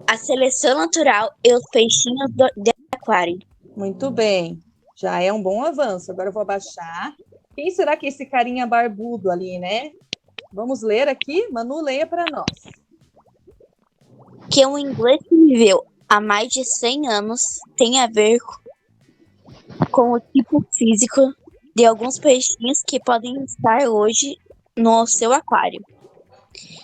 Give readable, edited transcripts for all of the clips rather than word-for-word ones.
A seleção natural e os peixinhos de aquário. Muito bem. Já é um bom avanço. Agora eu vou abaixar. Quem será que é esse carinha barbudo ali, né? Vamos ler aqui? Manu, leia para nós. Que um inglês que viveu há mais de 100 anos tem a ver com o tipo físico de alguns peixinhos que podem estar hoje no seu aquário.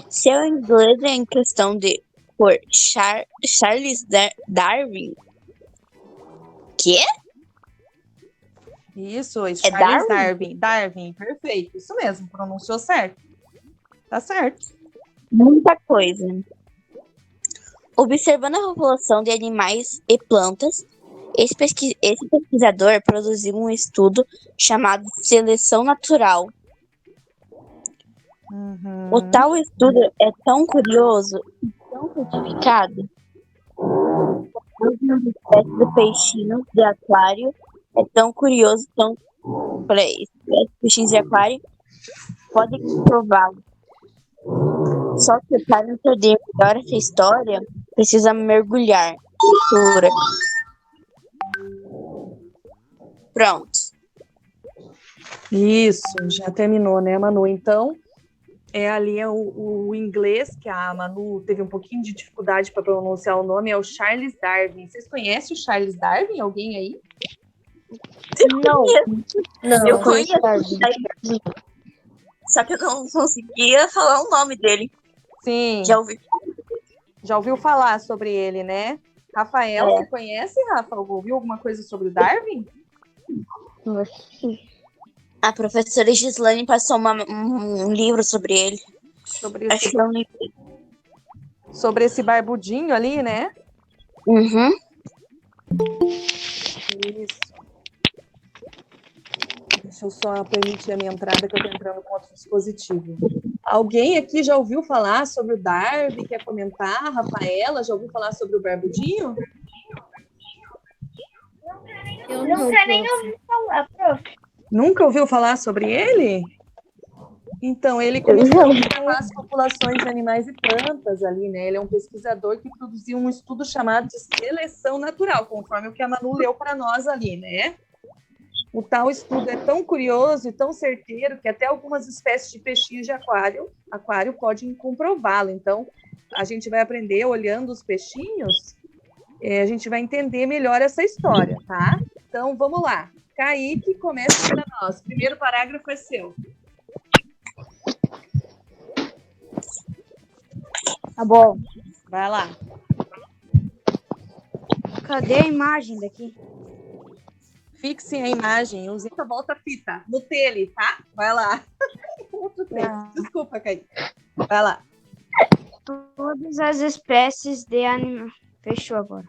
Seu inglês é em questão de por Charles Darwin. Que? Isso, É Charles Darwin? Darwin, perfeito. Isso mesmo, pronunciou certo. Tá certo. Muita coisa. Observando a população de animais e plantas, esse pesquisador produziu um estudo chamado Seleção Natural. O tal estudo é tão curioso e tão certificado. As espécies de peixinhos de aquário é tão curioso, tão peixinhos de aquário podem comprová-lo. Só que para entender melhor essa história, precisa mergulhar. Cultura. Pronto. Isso, já terminou, né, Manu? Então, ali é o inglês, que a Manu teve um pouquinho de dificuldade para pronunciar o nome, é o Charles Darwin. Vocês conhecem o Charles Darwin? Alguém aí? Não, Eu conheço. Só que eu não conseguia falar o nome dele. Sim. Já ouvi. Já ouviu falar sobre ele, né? Rafael, você conhece, Rafa? Ouviu alguma coisa sobre o Darwin? A professora Gislane passou um livro sobre ele. Sobre esse barbudinho ali, né? Uhum. Isso. Deixa eu só permitir a minha entrada, que eu estou entrando com outro dispositivo. Alguém aqui já ouviu falar sobre o Darwin? Quer comentar? Rafaela, já ouviu falar sobre o barbudinho? Eu nunca nem ouvi falar, prof. Nunca ouviu falar sobre ele? Então, ele começou a observar as populações de animais e plantas ali, né? Ele é um pesquisador que produziu um estudo chamado de seleção natural, conforme o que a Manu leu para nós ali, né? O tal estudo é tão curioso e tão certeiro que até algumas espécies de peixinhos de aquário podem comprová-lo. Então, a gente vai aprender olhando os peixinhos, a gente vai entender melhor essa história, tá? Então, vamos lá. Kaique, começa para nós. O primeiro parágrafo é seu. Tá bom. Vai lá. Cadê a imagem daqui? Fixe a imagem, use essa volta fita no tele, tá? Vai lá. Outro texto. Desculpa, Kaique. Vai lá. Todas as espécies de animais... Fechou agora.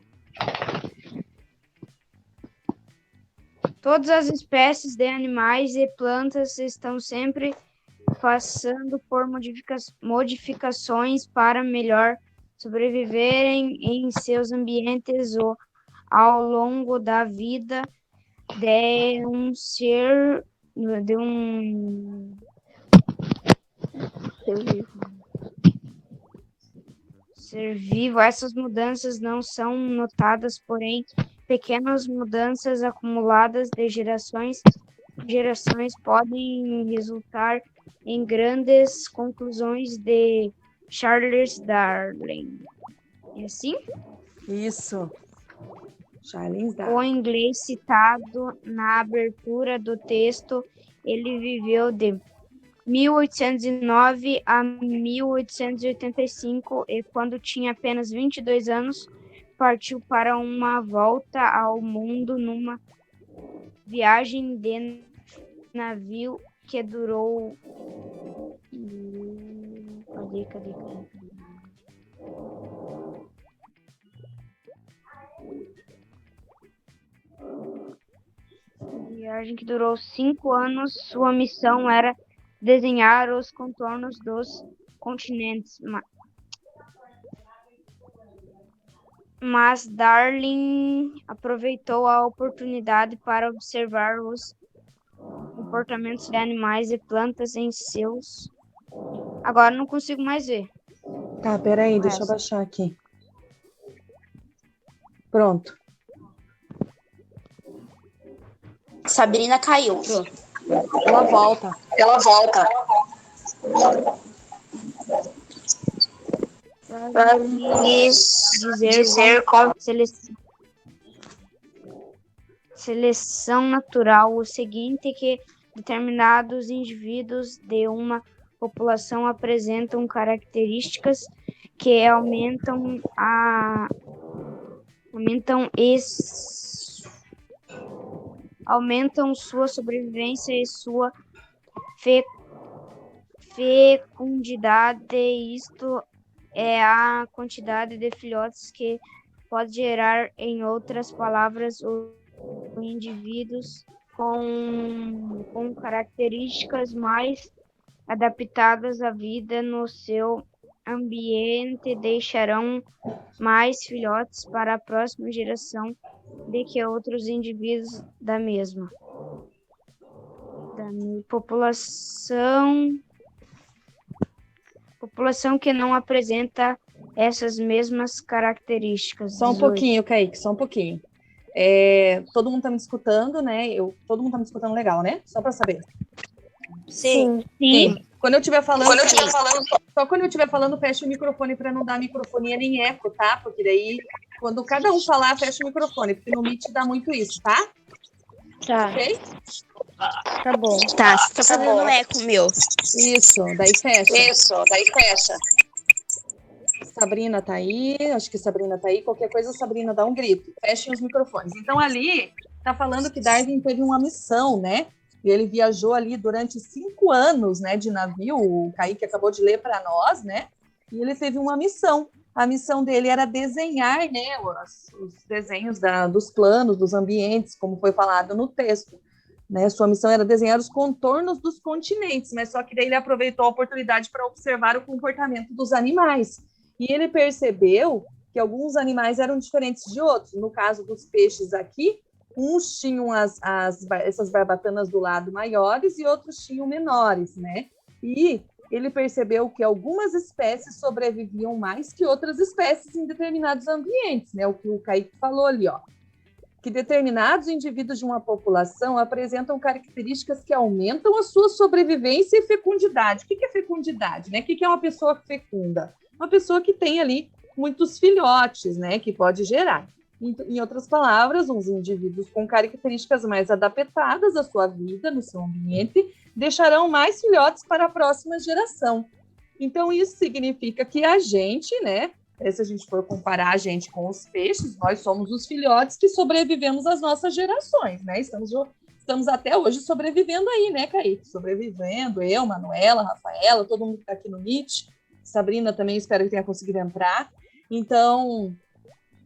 Todas as espécies de animais e plantas estão sempre passando por modificações para melhor sobreviverem em seus ambientes ou ao longo da vida de um ser vivo. Essas mudanças não são notadas, porém, pequenas mudanças acumuladas de gerações podem resultar em grandes conclusões de Charles Darwin. É assim? Isso. Charles Darwin. O inglês citado na abertura do texto, ele viveu de 1809 a 1885 e, quando tinha apenas 22 anos, partiu para uma volta ao mundo numa viagem de navio que durou... Cadê? Viagem que durou 5 anos. Sua missão era desenhar os contornos dos continentes. Mas Darwin aproveitou a oportunidade para observar os comportamentos de animais e plantas em seus Agora não consigo mais ver. Tá, peraí, deixa eu baixar aqui. Pronto. Sabrina caiu. Ela volta. Dizer como seleção natural, o seguinte que determinados indivíduos de uma população apresentam características que aumentam sua sobrevivência e sua fecundidade. Isto é a quantidade de filhotes que pode gerar, em outras palavras, indivíduos com características mais adaptadas à vida no seu ambiente deixarão mais filhotes para a próxima geração do que outros indivíduos da mesma população que não apresenta essas mesmas características. Só um pouquinho, Kaique, só um pouquinho. Todo mundo tá me escutando, né? Todo mundo tá me escutando legal, né? Só para saber. Sim. Quando eu estiver falando, só quando eu estiver falando, fecha o microfone para não dar microfonia nem eco, tá? Porque daí, quando cada um falar, fecha o microfone, porque no Meet dá muito isso, tá? Tá. Ok? Tá bom. Tá, tá fazendo eco, meu. Isso, daí fecha. Sabrina tá aí, acho que Sabrina tá aí. Qualquer coisa, Sabrina dá um grito. Fechem os microfones. Então, ali, tá falando que Darwin teve uma missão, né? E ele viajou ali durante 5 anos, né, de navio. O Kaique acabou de ler para nós, né? E ele teve uma missão. A missão dele era desenhar, né, os desenhos dos planos, dos ambientes, como foi falado no texto. Né? Sua missão era desenhar os contornos dos continentes, mas só que daí ele aproveitou a oportunidade para observar o comportamento dos animais. E ele percebeu que alguns animais eram diferentes de outros. No caso dos peixes aqui, uns tinham essas barbatanas do lado maiores e outros tinham menores, né? E ele percebeu que algumas espécies sobreviviam mais que outras espécies em determinados ambientes, né? O que o Kaique falou ali, ó. Que determinados indivíduos de uma população apresentam características que aumentam a sua sobrevivência e fecundidade. O que é fecundidade, né? O que é uma pessoa fecunda? Uma pessoa que tem ali muitos filhotes, né? Que pode gerar. Em outras palavras, uns indivíduos com características mais adaptadas à sua vida, no seu ambiente, deixarão mais filhotes para a próxima geração. Então, isso significa que a gente, né? Se a gente for comparar a gente com os peixes, nós somos os filhotes que sobrevivemos às nossas gerações, né? Estamos até hoje sobrevivendo aí, né, Kaique? Sobrevivendo, eu, Manuela, Rafaela, todo mundo que está aqui no Meet. Sabrina também, espero que tenha conseguido entrar. Então,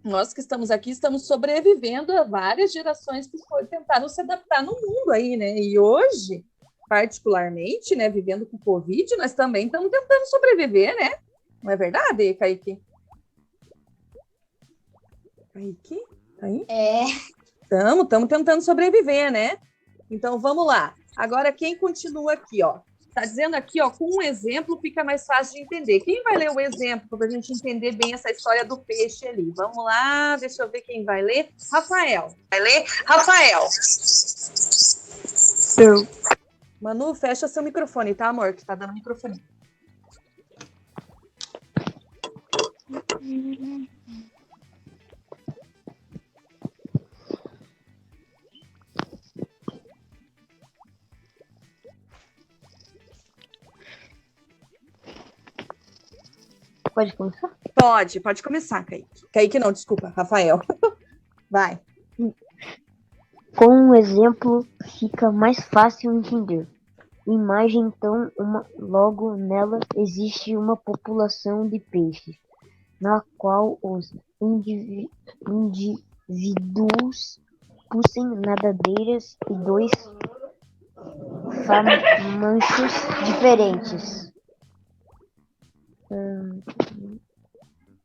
nós que estamos aqui, estamos sobrevivendo a várias gerações que tentaram se adaptar no mundo aí, né? E hoje, particularmente, né, vivendo com o Covid, nós também estamos tentando sobreviver, né? Não é verdade, Kaique? Kaique? Tá aí? Estamos tentando sobreviver, né? Então, vamos lá. Agora, quem continua aqui, ó? Está dizendo aqui, ó, com um exemplo fica mais fácil de entender. Quem vai ler o exemplo para a gente entender bem essa história do peixe ali? Vamos lá, deixa eu ver quem vai ler. Rafael. Vai ler? Rafael. Eu. Manu, fecha seu microfone, tá, amor? Que tá dando microfone. Pode começar? Pode começar, Kaique. Kaique não, desculpa, Rafael. Vai. Com um exemplo fica mais fácil entender. Imagem, então, logo nela existe uma população de peixes, na qual os indivíduos possuem nadadeiras e 2 tamanhos diferentes.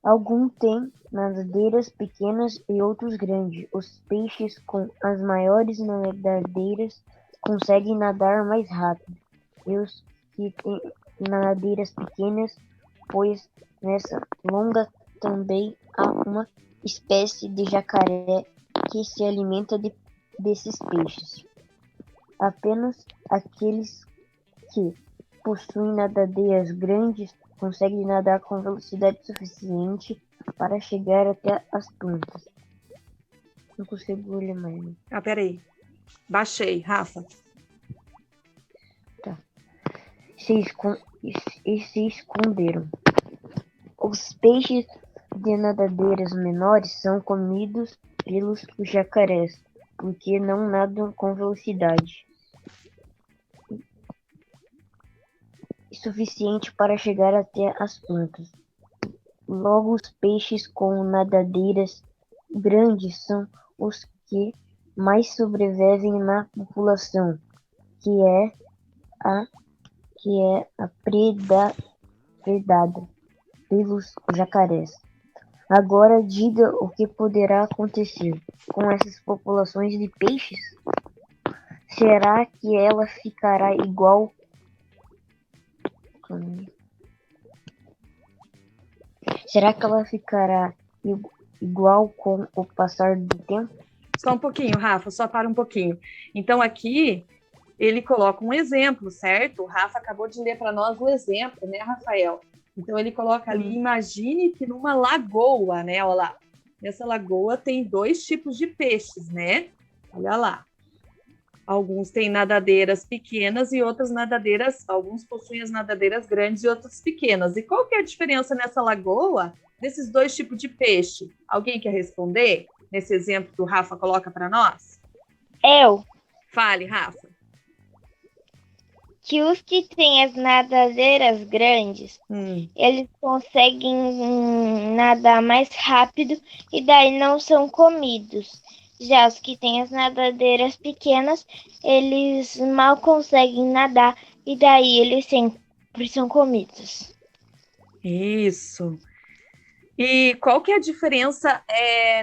Alguns têm nadadeiras pequenas e outros grandes. Os peixes com as maiores nadadeiras conseguem nadar mais rápido. E os que têm nadadeiras pequenas, pois nessa longa também há uma espécie de jacaré que se alimenta desses peixes. Apenas aqueles que possuem nadadeiras grandes conseguem nadar com velocidade suficiente para chegar até as plantas. Não consigo olhar mais. Né? Peraí. Baixei, Rafa. Tá. Se esconderam. Os peixes de nadadeiras menores são comidos pelos jacarés, porque não nadam com velocidade suficiente para chegar até as plantas. Logo, os peixes com nadadeiras grandes são os que mais sobrevivem na população, que é a predada pelos jacarés. Agora diga o que poderá acontecer com essas populações de peixes? Será que ela ficará igual com o passar do tempo? Só um pouquinho, Rafa, só para um pouquinho. Então, aqui, ele coloca um exemplo, certo? O Rafa acabou de ler para nós o exemplo, né, Rafael? Então, ele coloca ali, imagine que numa lagoa, né? Olha lá, nessa lagoa tem 2 tipos de peixes, né? Olha lá. Alguns têm nadadeiras pequenas e outras nadadeiras, alguns possuem as nadadeiras grandes e outras pequenas. E qual que é a diferença nessa lagoa desses 2 tipos de peixe? Alguém quer responder? Nesse exemplo que o Rafa coloca para nós? Eu. Fale, Rafa. Que os que têm as nadadeiras grandes, eles conseguem nadar mais rápido e daí não são comidos. Já os que têm as nadadeiras pequenas, eles mal conseguem nadar e daí eles sempre são comidos. Isso. E qual que é a diferença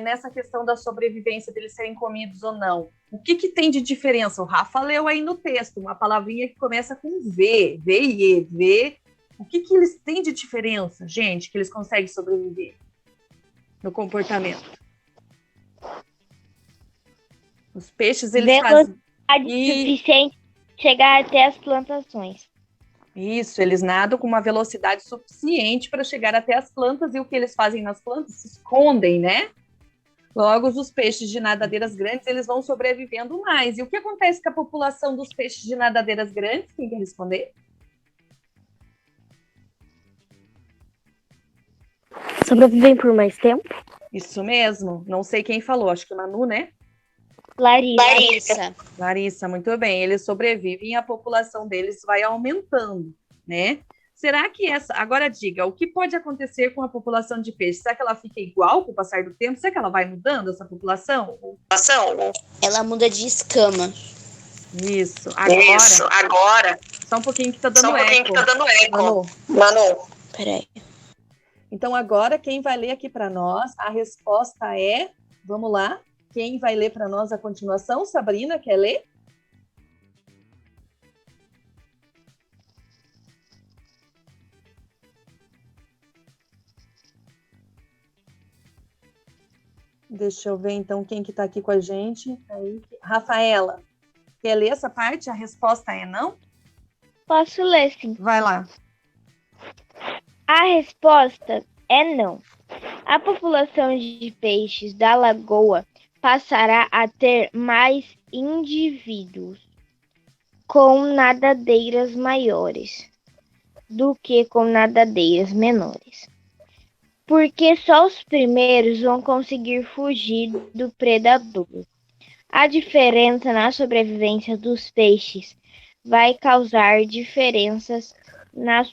nessa questão da sobrevivência deles serem comidos ou não? O que tem de diferença? O Rafa leu aí no texto, uma palavrinha que começa com V, V e E, V. O que eles têm de diferença, gente, que eles conseguem sobreviver no comportamento? Os peixes, eles fazem... suficiente para chegar até as plantações. Isso, eles nadam com uma velocidade suficiente para chegar até as plantas, e o que eles fazem nas plantas? Se escondem, né? Logo, os peixes de nadadeiras grandes, eles vão sobrevivendo mais. E o que acontece com a população dos peixes de nadadeiras grandes? Quem quer responder? Sobrevivem por mais tempo? Isso mesmo. Não sei quem falou, acho que o Manu, né? Larissa, muito bem. Eles sobrevivem e a população deles vai aumentando, né? Será que agora diga, o que pode acontecer com a população de peixes? Será que ela fica igual com o passar do tempo? Será que ela vai mudando, essa população? Ela muda de escama. Isso. Agora. Só um pouquinho que tá dando eco. Manu. Peraí. Então, agora, quem vai ler aqui para nós, a resposta é... Vamos lá. Quem vai ler para nós a continuação? Sabrina, quer ler? Deixa eu ver, então, quem que está aqui com a gente. Aí, Rafaela, quer ler essa parte? A resposta é não? Posso ler, sim. Vai lá. A resposta é não. A população de peixes da lagoa passará a ter mais indivíduos com nadadeiras maiores do que com nadadeiras menores, porque só os primeiros vão conseguir fugir do predador. A diferença na sobrevivência dos peixes vai causar diferenças na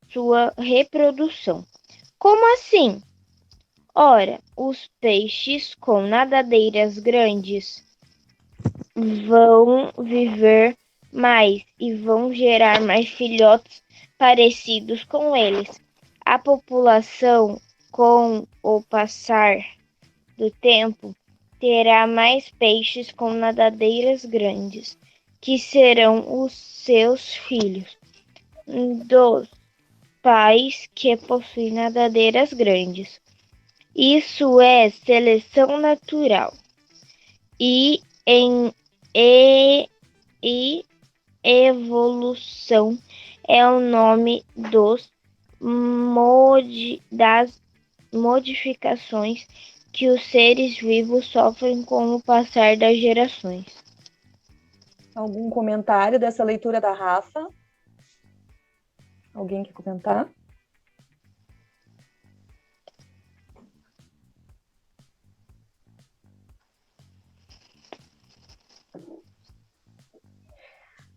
sua reprodução. Como assim? Ora, os peixes com nadadeiras grandes vão viver mais e vão gerar mais filhotes parecidos com eles. A população, com o passar do tempo, terá mais peixes com nadadeiras grandes, que serão os seus filhos. Dos pais que possuem nadadeiras grandes. Isso é seleção natural. E evolução é o nome das modificações que os seres vivos sofrem com o passar das gerações. Algum comentário dessa leitura da Rafa? Alguém quer comentar?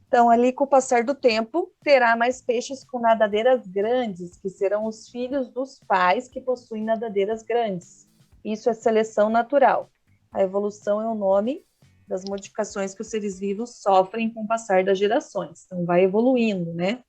Então, ali, com o passar do tempo, terá mais peixes com nadadeiras grandes, que serão os filhos dos pais que possuem nadadeiras grandes. Isso é seleção natural. A evolução é o nome das modificações que os seres vivos sofrem com o passar das gerações. Então, vai evoluindo, né?